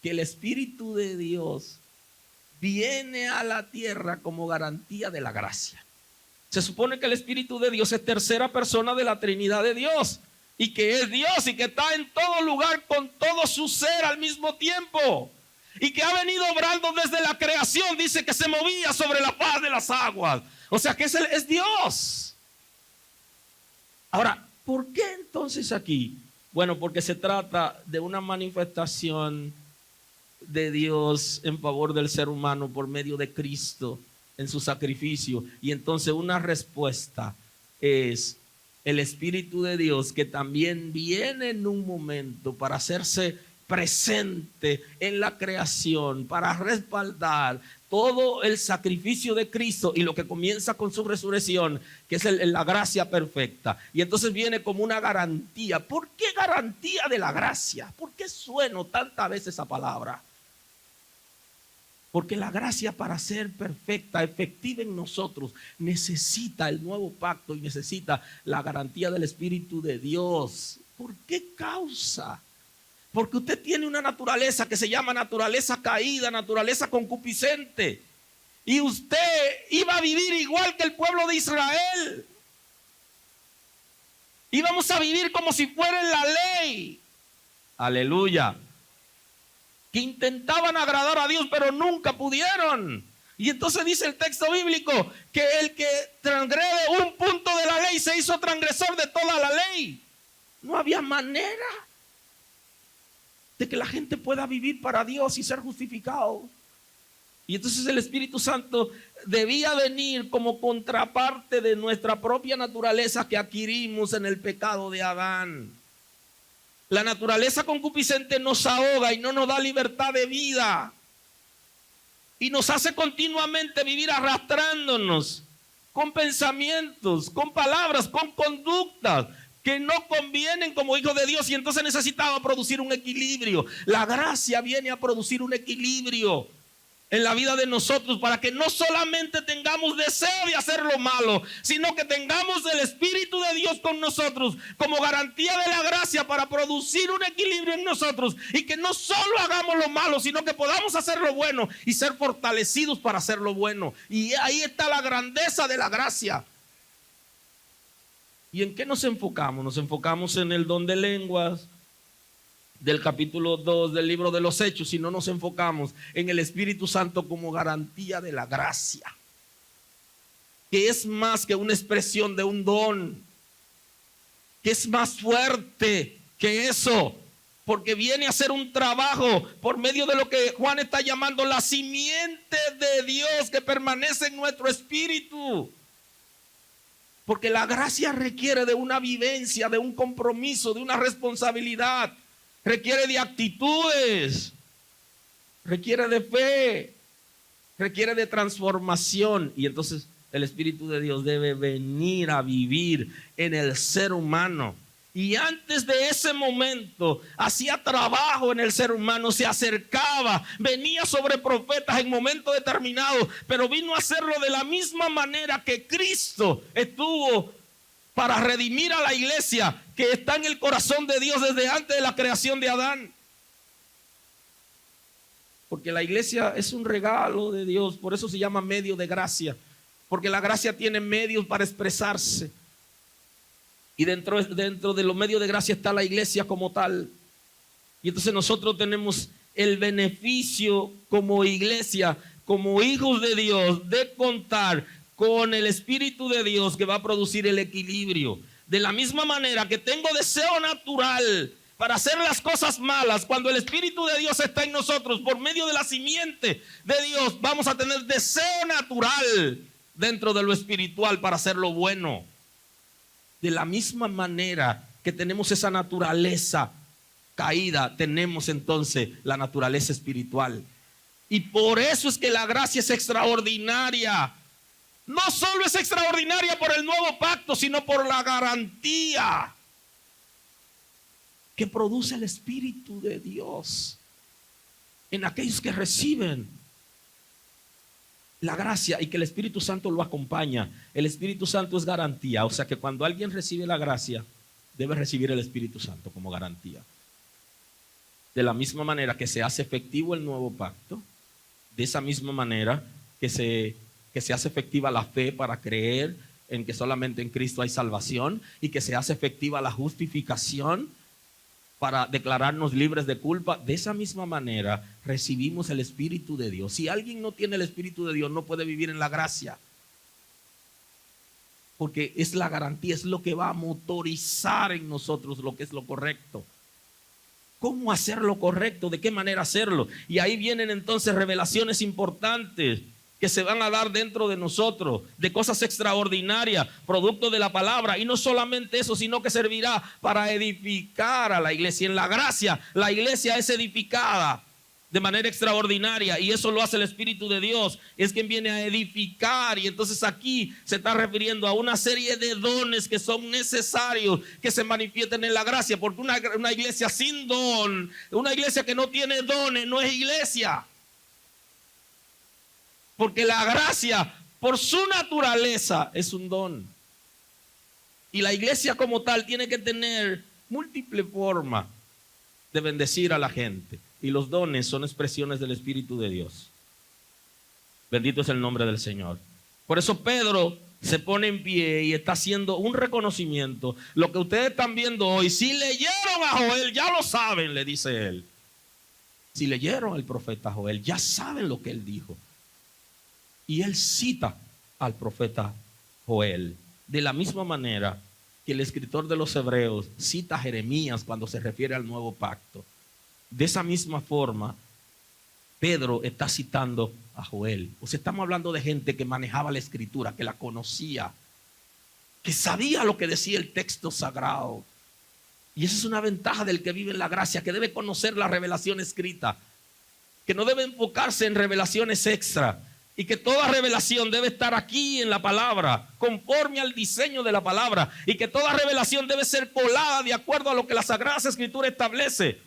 que el Espíritu de Dios viene a la tierra como garantía de la gracia. Se supone que el Espíritu de Dios es tercera persona de la Trinidad de Dios y que es Dios y que está en todo lugar con todo su ser al mismo tiempo y que ha venido obrando desde la creación. Dice que se movía sobre la faz de las aguas. O sea que es Dios. Ahora, ¿por qué entonces aquí? Bueno, porque se trata de una manifestación de Dios en favor del ser humano por medio de Cristo en su sacrificio. Y entonces una respuesta es el Espíritu de Dios, que también viene en un momento para hacerse presente en la creación, para respaldar todo el sacrificio de Cristo y lo que comienza con su resurrección, que es la gracia perfecta. Y entonces viene como una garantía. ¿Por qué garantía de la gracia? ¿Por qué sueno tantas veces esa palabra? Porque la gracia, para ser perfecta, efectiva en nosotros, necesita el nuevo pacto y necesita la garantía del Espíritu de Dios. ¿Por qué causa? Porque usted tiene una naturaleza que se llama naturaleza caída, naturaleza concupiscente. Y usted iba a vivir igual que el pueblo de Israel. Íbamos a vivir como si fuera en la ley. Aleluya. Que intentaban agradar a Dios, pero nunca pudieron. Y entonces dice el texto bíblico que el que transgrede un punto de la ley se hizo transgresor de toda la ley. No había manera de que la gente pueda vivir para Dios y ser justificado. Y entonces el Espíritu Santo debía venir como contraparte de nuestra propia naturaleza que adquirimos en el pecado de Adán. La naturaleza concupiscente nos ahoga y no nos da libertad de vida. Y nos hace continuamente vivir arrastrándonos con pensamientos, con palabras, con conductas que no convienen como hijos de Dios. Y entonces necesitaba producir un equilibrio. La gracia viene a producir un equilibrio en la vida de nosotros, para que no solamente tengamos deseo de hacer lo malo, sino que tengamos el Espíritu de Dios con nosotros como garantía de la gracia para producir un equilibrio en nosotros, y que no solo hagamos lo malo, sino que podamos hacer lo bueno y ser fortalecidos para hacer lo bueno. Y ahí está la grandeza de la gracia. ¿Y en qué nos enfocamos? Nos enfocamos en el don de lenguas del capítulo 2 del libro de los Hechos, si no nos enfocamos en el Espíritu Santo como garantía de la gracia, que es más que una expresión de un don, que es más fuerte que eso, porque viene a hacer un trabajo por medio de lo que Juan está llamando la simiente de Dios que permanece en nuestro espíritu. Porque la gracia requiere de una vivencia, de un compromiso, de una responsabilidad. Requiere de actitudes, requiere de fe, requiere de transformación. Y entonces el Espíritu de Dios debe venir a vivir en el ser humano. Y antes de ese momento hacía trabajo en el ser humano, se acercaba, venía sobre profetas en momentos determinados, pero vino a hacerlo de la misma manera que Cristo estuvo para redimir a la iglesia que está en el corazón de Dios desde antes de la creación de Adán. Porque la iglesia es un regalo de Dios, por eso se llama medio de gracia, porque la gracia tiene medios para expresarse. Y dentro de los medios de gracia está la iglesia como tal. Y entonces nosotros tenemos el beneficio como iglesia, como hijos de Dios, de contar con el Espíritu de Dios que va a producir el equilibrio. De la misma manera que tengo deseo natural para hacer las cosas malas, cuando el Espíritu de Dios está en nosotros, por medio de la simiente de Dios, vamos a tener deseo natural dentro de lo espiritual para hacer lo bueno. De la misma manera que tenemos esa naturaleza caída, tenemos entonces la naturaleza espiritual. Y por eso es que la gracia es extraordinaria. No solo es extraordinaria por el nuevo pacto, sino por la garantía que produce el Espíritu de Dios en aquellos que reciben la gracia y que el Espíritu Santo lo acompaña. El Espíritu Santo es garantía. O sea que cuando alguien recibe la gracia, debe recibir el Espíritu Santo como garantía. De la misma manera que se hace efectivo el nuevo pacto, de esa misma manera que se hace efectiva la fe para creer en que solamente en Cristo hay salvación, y que se hace efectiva la justificación para declararnos libres de culpa, de esa misma manera recibimos el Espíritu de Dios. Si alguien no tiene el Espíritu de Dios, no puede vivir en la gracia, porque es la garantía, es lo que va a motorizar en nosotros lo que es lo correcto. ¿Cómo hacer lo correcto? ¿De qué manera hacerlo? Y ahí vienen entonces revelaciones importantes que se van a dar dentro de nosotros, de cosas extraordinarias, producto de la palabra. Y no solamente eso, sino que servirá para edificar a la iglesia. En la gracia, la iglesia es edificada de manera extraordinaria, y eso lo hace el Espíritu de Dios. Es quien viene a edificar. Y entonces aquí se está refiriendo a una serie de dones que son necesarios que se manifiesten en la gracia, porque una iglesia sin don, una iglesia que no tiene dones, no es iglesia. Porque la gracia, por su naturaleza, es un don. Y la iglesia como tal tiene que tener múltiple formas de bendecir a la gente. Y los dones son expresiones del Espíritu de Dios. Bendito es el nombre del Señor. Por eso Pedro se pone en pie y está haciendo un reconocimiento. Lo que ustedes están viendo hoy, si leyeron a Joel, ya lo saben, le dice él. Si leyeron al profeta Joel, ya saben lo que él dijo. Y él cita al profeta Joel, de la misma manera que el escritor de los Hebreos cita a Jeremías cuando se refiere al nuevo pacto. De esa misma forma, Pedro está citando a Joel. O sea, estamos hablando de gente que manejaba la escritura, que la conocía, que sabía lo que decía el texto sagrado. Y esa es una ventaja del que vive en la gracia, que debe conocer la revelación escrita, que no debe enfocarse en revelaciones extra, y que toda revelación debe estar aquí en la palabra, conforme al diseño de la palabra, y que toda revelación debe ser colada de acuerdo a lo que la Sagrada Escritura establece.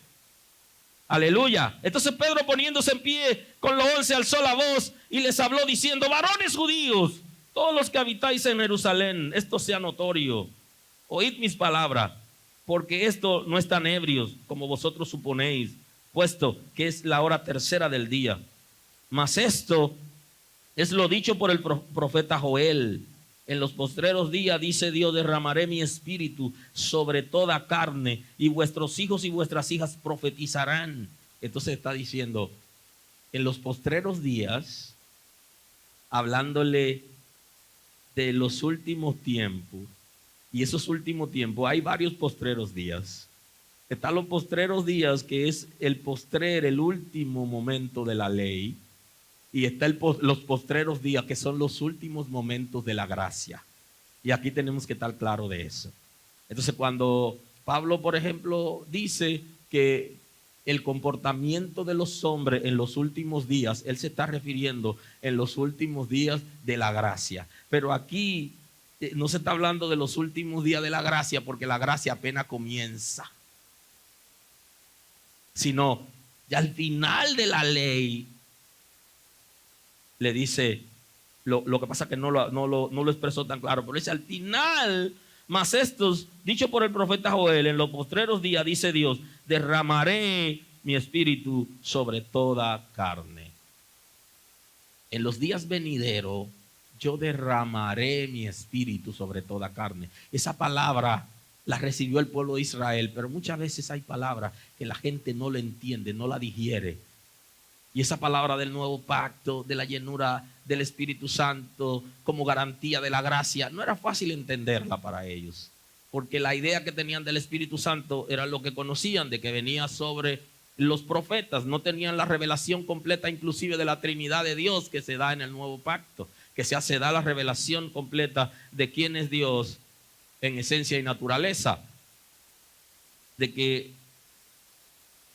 Aleluya. Entonces Pedro, poniéndose en pie con los 11, alzó la voz y les habló diciendo: varones judíos, todos los que habitáis en Jerusalén, esto sea notorio, oíd mis palabras, porque esto no están ebrios como vosotros suponéis, puesto que es la hora tercera del día. Mas esto es lo dicho por el profeta Joel: en los postreros días, dice Dios, derramaré mi espíritu sobre toda carne, y vuestros hijos y vuestras hijas profetizarán. Entonces está diciendo, en los postreros días, hablándole de los últimos tiempos. Y esos últimos tiempos, hay varios postreros días. Están los postreros días, que es el último momento de la ley. Y está los postreros días, que son los últimos momentos de la gracia. Y aquí tenemos que estar claro de eso. Entonces, cuando Pablo, por ejemplo, dice que el comportamiento de los hombres en los últimos días, él se está refiriendo en los últimos días de la gracia. Pero aquí no se está hablando de los últimos días de la gracia, porque la gracia apenas comienza, sino ya al final de la ley. Le dice, lo que pasa es que no lo expresó tan claro, pero dice al final, mas estos, dicho por el profeta Joel, en los postreros días, dice Dios, derramaré mi espíritu sobre toda carne. En los días venideros, yo derramaré mi espíritu sobre toda carne. Esa palabra la recibió el pueblo de Israel, pero muchas veces hay palabras que la gente no la entiende, no la digiere. Y esa palabra del nuevo pacto, de la llenura del Espíritu Santo como garantía de la gracia, no era fácil entenderla para ellos, porque la idea que tenían del Espíritu Santo era lo que conocían, de que venía sobre los profetas. No tenían la revelación completa inclusive de la Trinidad de Dios que se da en el nuevo pacto, que se da la revelación completa de quién es Dios en esencia y naturaleza, de que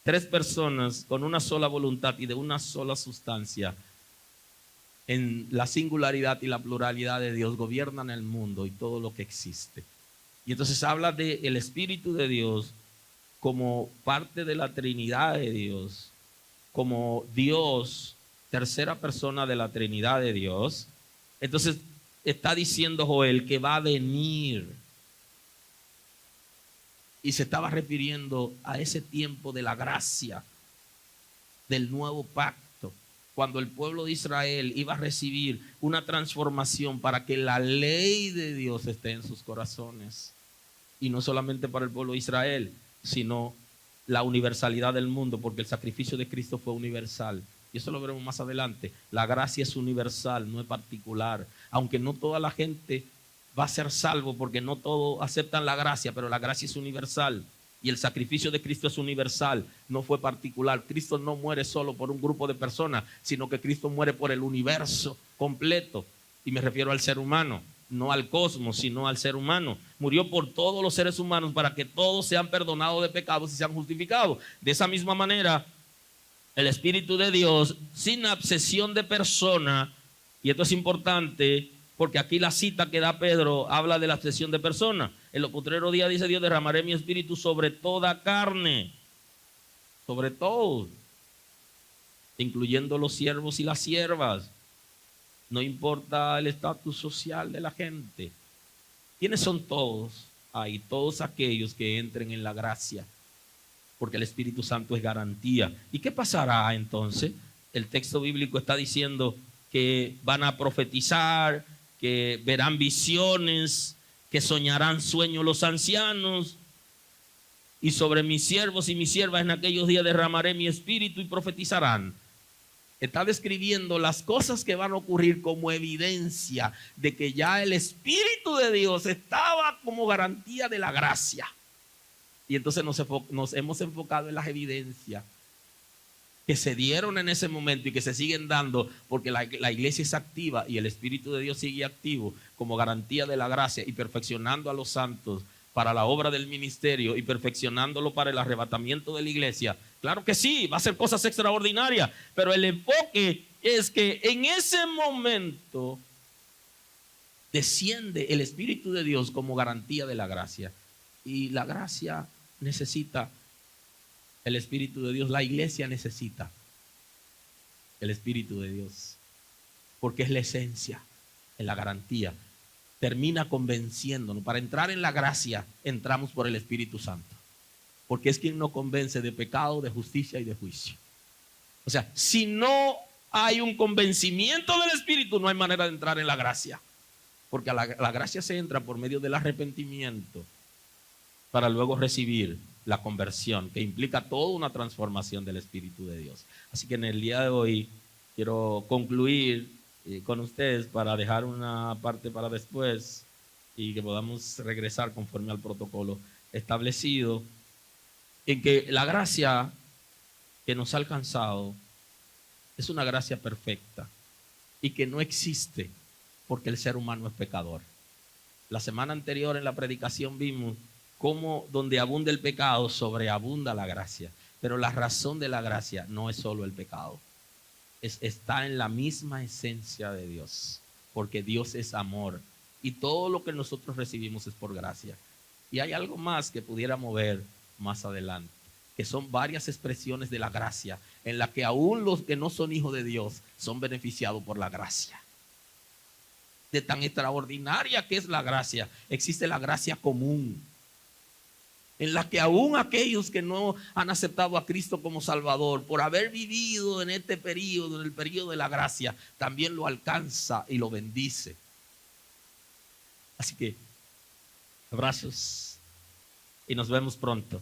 tres personas con una sola voluntad y de una sola sustancia, en la singularidad y la pluralidad de Dios, gobiernan el mundo y todo lo que existe. Y entonces habla del Espíritu de Dios como parte de la Trinidad de Dios, como Dios, tercera persona de la Trinidad de Dios. Entonces está diciendo Joel que va a venir Y se estaba refiriendo a ese tiempo de la gracia, del nuevo pacto, cuando el pueblo de Israel iba a recibir una transformación para que la ley de Dios esté en sus corazones. Y no solamente para el pueblo de Israel, sino la universalidad del mundo, porque el sacrificio de Cristo fue universal. Y eso lo veremos más adelante. La gracia es universal, no es particular. Aunque no toda la gente va a ser salvo, porque no todos aceptan la gracia, pero la gracia es universal. Y el sacrificio de Cristo es universal, no fue particular. Cristo no muere solo por un grupo de personas, sino que Cristo muere por el universo completo. Y me refiero al ser humano, no al cosmos, sino al ser humano. Murió por todos los seres humanos para que todos sean perdonados de pecados y sean justificados. De esa misma manera, el Espíritu de Dios, sin obsesión de persona, y esto es importante, porque aquí la cita que da Pedro habla de la obsesión de persona. En los postreros días, dice Dios, derramaré mi espíritu sobre toda carne, sobre todo, incluyendo los siervos y las siervas. No importa el estatus social de la gente. ¿Quiénes son todos? Hay todos aquellos que entren en la gracia, porque el Espíritu Santo es garantía. ¿Y qué pasará entonces? El texto bíblico está diciendo que van a profetizar, que verán visiones, que soñarán sueños los ancianos, y sobre mis siervos y mis siervas en aquellos días derramaré mi espíritu y profetizarán. Está describiendo las cosas que van a ocurrir como evidencia de que ya el Espíritu de Dios estaba como garantía de la gracia. Y entonces nos hemos enfocado en las evidencias que se dieron en ese momento y que se siguen dando, porque la iglesia es activa y el Espíritu de Dios sigue activo como garantía de la gracia y perfeccionando a los santos para la obra del ministerio y perfeccionándolo para el arrebatamiento de la iglesia. Claro que sí, va a ser cosas extraordinarias, pero el enfoque es que en ese momento desciende el Espíritu de Dios como garantía de la gracia. Y la gracia necesita el Espíritu de Dios, la iglesia necesita el Espíritu de Dios, porque es la esencia, es la garantía. Termina convenciéndonos. Para entrar en la gracia, entramos por el Espíritu Santo, porque es quien nos convence de pecado, de justicia y de juicio. O sea, si no hay un convencimiento del Espíritu, no hay manera de entrar en la gracia, porque la gracia se entra por medio del arrepentimiento, para luego recibir la conversión, que implica toda una transformación del Espíritu de Dios. Así que en el día de hoy quiero concluir con ustedes para dejar una parte para después y que podamos regresar conforme al protocolo establecido, en que la gracia que nos ha alcanzado es una gracia perfecta y que no existe porque el ser humano es pecador. La semana anterior en la predicación vimos cómo donde abunda el pecado, sobreabunda la gracia. Pero la razón de la gracia no es solo el pecado. Está en la misma esencia de Dios. Porque Dios es amor. Y todo lo que nosotros recibimos es por gracia. Y hay algo más que pudiéramos ver más adelante, que son varias expresiones de la gracia, en la que aún los que no son hijos de Dios son beneficiados por la gracia. De tan extraordinaria que es la gracia, existe la gracia común, en la que aún aquellos que no han aceptado a Cristo como Salvador, por haber vivido en este periodo, en el periodo de la gracia, también lo alcanza y lo bendice. Así que, abrazos y nos vemos pronto.